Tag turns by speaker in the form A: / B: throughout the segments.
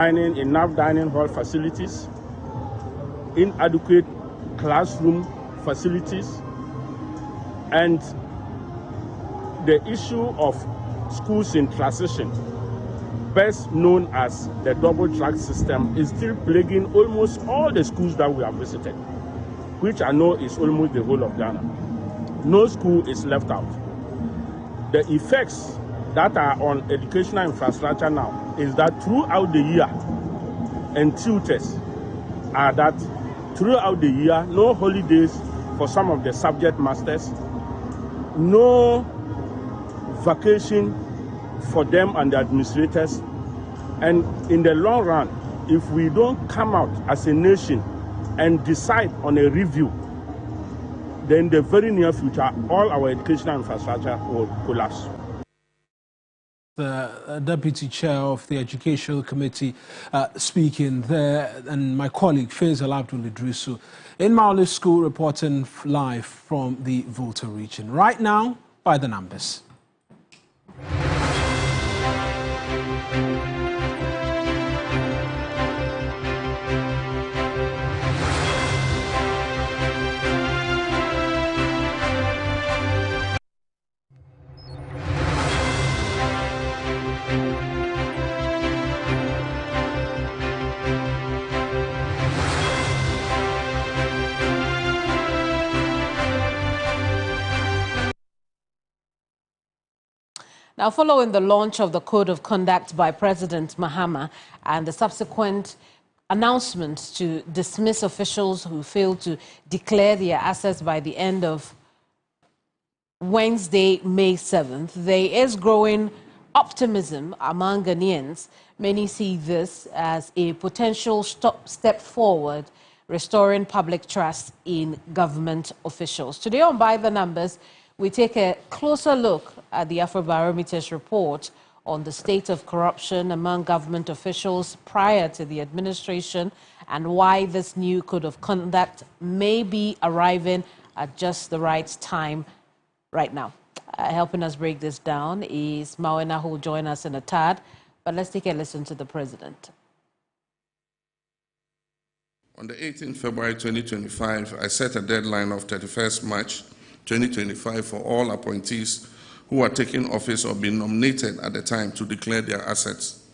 A: Enough dining hall facilities, inadequate classroom facilities, and the issue of schools in transition, best known as the double-track system, is still plaguing almost all the schools that we have visited, which I know is almost the whole of Ghana. No school is left out. The effects that are on educational infrastructure now is that throughout the year, and tutors are that throughout the year, no holidays for some of the subject masters, no vacation for them and the administrators. And in the long run, if we don't come out as a nation and decide on a review, then in the very near future, all our educational infrastructure will collapse.
B: The Deputy Chair of the Educational Committee speaking there, and my colleague Faisal Abdul Idrisu in Mauli School reporting live from the Volta region. Right now, by the numbers.
C: Now, following the launch of the Code of Conduct by President Mahama and the subsequent announcement to dismiss officials who failed to declare their assets by the end of Wednesday, May 7th, there is growing optimism among Ghanaians. Many see this as a potential step forward, restoring public trust in government officials. Today on By the Numbers, we take a closer look at the Afrobarometer's report on the state of corruption among government officials prior to the administration and why this new code of conduct may be arriving at just the right time right now. Helping us break this down is Mawena, who will join us in a tad, but let's take a listen to the president.
D: On the 18th February 2025, I set a deadline of 31st March 2025 for all appointees who are taking office or being nominated at the time to declare their assets.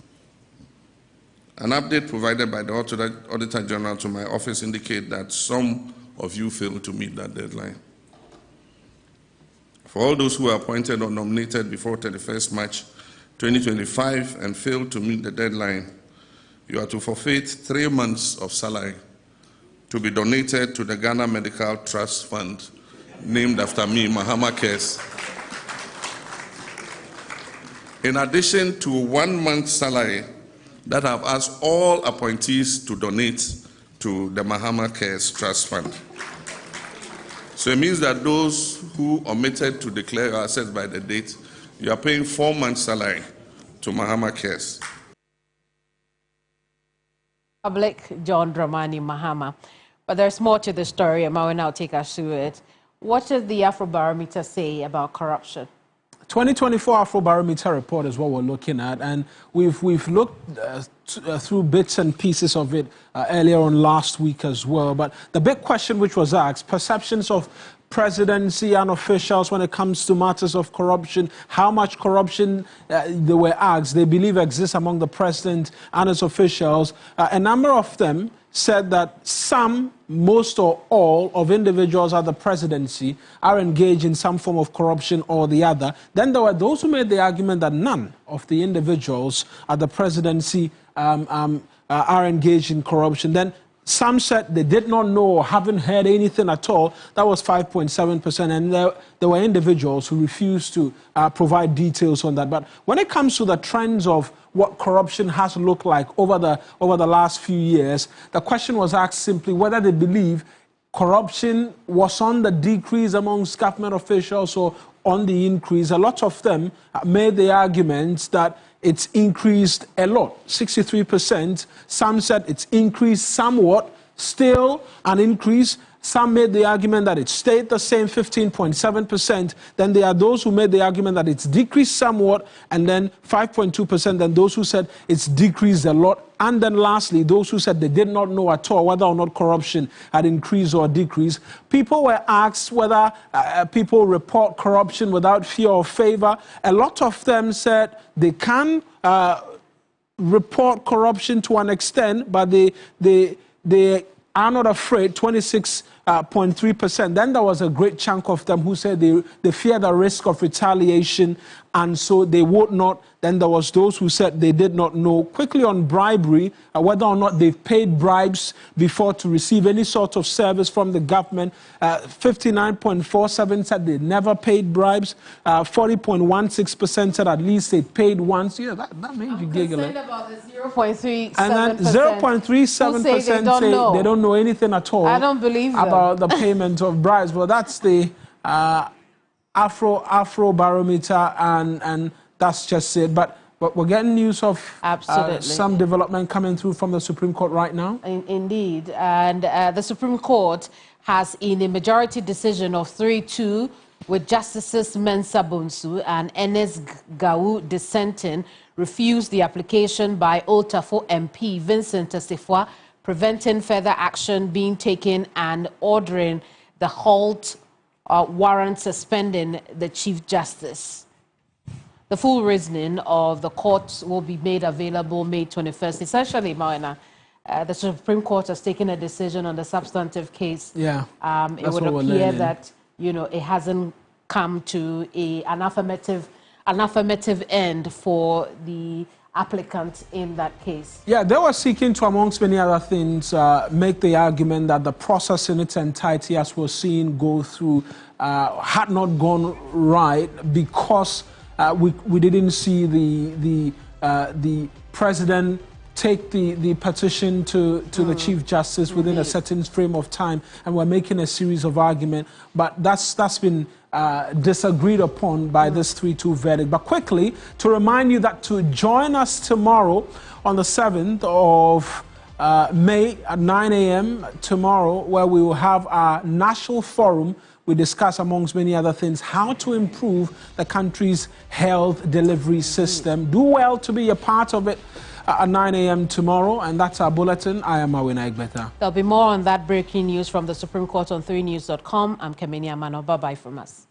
D: An update provided by the Auditor General to my office indicates that some of you failed to meet that deadline. For all those who are appointed or nominated before 31st March 2025 and failed to meet the deadline, you are to forfeit 3 months of salary to be donated to the Ghana Medical Trust Fund, named after me, Mahama Cares. In addition to 1 month's salary that I've asked all appointees to donate to the Mahama Cares Trust Fund. So it means that those who omitted to declare assets by the date, you are paying 4 months' salary to Mahama Cares.
C: Public John Dramani Mahama. But there's more to the story, and I will now take us through it. What does the Afrobarometer say about corruption? 2024
B: Afrobarometer report is what we're looking at, and we've looked through bits and pieces of it earlier on last week as well. But the big question which was asked, perceptions of presidency and officials when it comes to matters of corruption, how much corruption they were asked, they believe exists among the president and his officials. A number of them said that some, most or all of individuals at the presidency are engaged in some form of corruption or the other. Then there were those who made the argument that none of the individuals at the presidency are engaged in corruption. Then some said they did not know or haven't heard anything at all. That was 5.7%. And there were individuals who refused to provide details on that. But when it comes to the trends of what corruption has looked like over the last few years, the question was asked simply whether they believe corruption was on the decrease amongst government officials or on the increase. A lot of them made the argument that it's increased a lot, 63%. Some said it's increased somewhat, still an increase. Some made the argument that it stayed the same, 15.7%. Then there are those who made the argument that it's decreased somewhat, and then 5.2%. Then those who said it's decreased a lot. And then lastly, those who said they did not know at all whether or not corruption had increased or decreased. People were asked whether people report corruption without fear or favor. A lot of them said they can report corruption to an extent, but they are not afraid, 26.3%. Then there was a great chunk of them who said they fear the risk of retaliation, and so they would not. Then there was those who said they did not know. Quickly on bribery, whether or not they've paid bribes before to receive any sort of service from the government. 59.47% said they never paid bribes. 40.16% said at least they paid once. Yeah, that made you giggle.
C: I'm concerned about the 0.37%.
B: And then 0.37% say they don't know anything at all.
C: I don't believe
B: about the payment of bribes. Well, that's the Afro barometer, and that's just it. But we're getting news of some development coming through from the Supreme Court right now.
C: Indeed. And the Supreme Court has, in a majority decision of 3-2, with Justices Mensah Bonsu and Enes Gau dissenting, refused the application by Old Tafo MP Vincent Tesefua, preventing further action being taken and ordering the halt warrant suspending the Chief Justice. The full reasoning of the court will be made available May 21st. Essentially, Moana, the Supreme Court has taken a decision on the substantive case.
B: Yeah,
C: it would appear that, you know, it hasn't come to an affirmative end for the applicant in that case. Yeah,
B: they were seeking to, amongst many other things, make the argument that the process in its entirety, as we're seeing go through, had not gone right because we didn't see the president take the petition to the Chief Justice within a certain frame of time, and we're making a series of arguments. But that's been disagreed upon by this 3-2 verdict. But quickly, to remind you that to join us tomorrow on the 7th of May at 9 a.m. tomorrow, where we will have our national forum, we discuss, amongst many other things, how to improve the country's health delivery system. Do well to be a part of it at 9 a.m. tomorrow, and that's our bulletin. I am Awina Egbeta.
C: There'll be more on that breaking news from the Supreme Court on 3news.com. I'm Kamini Amano. Bye-bye from us.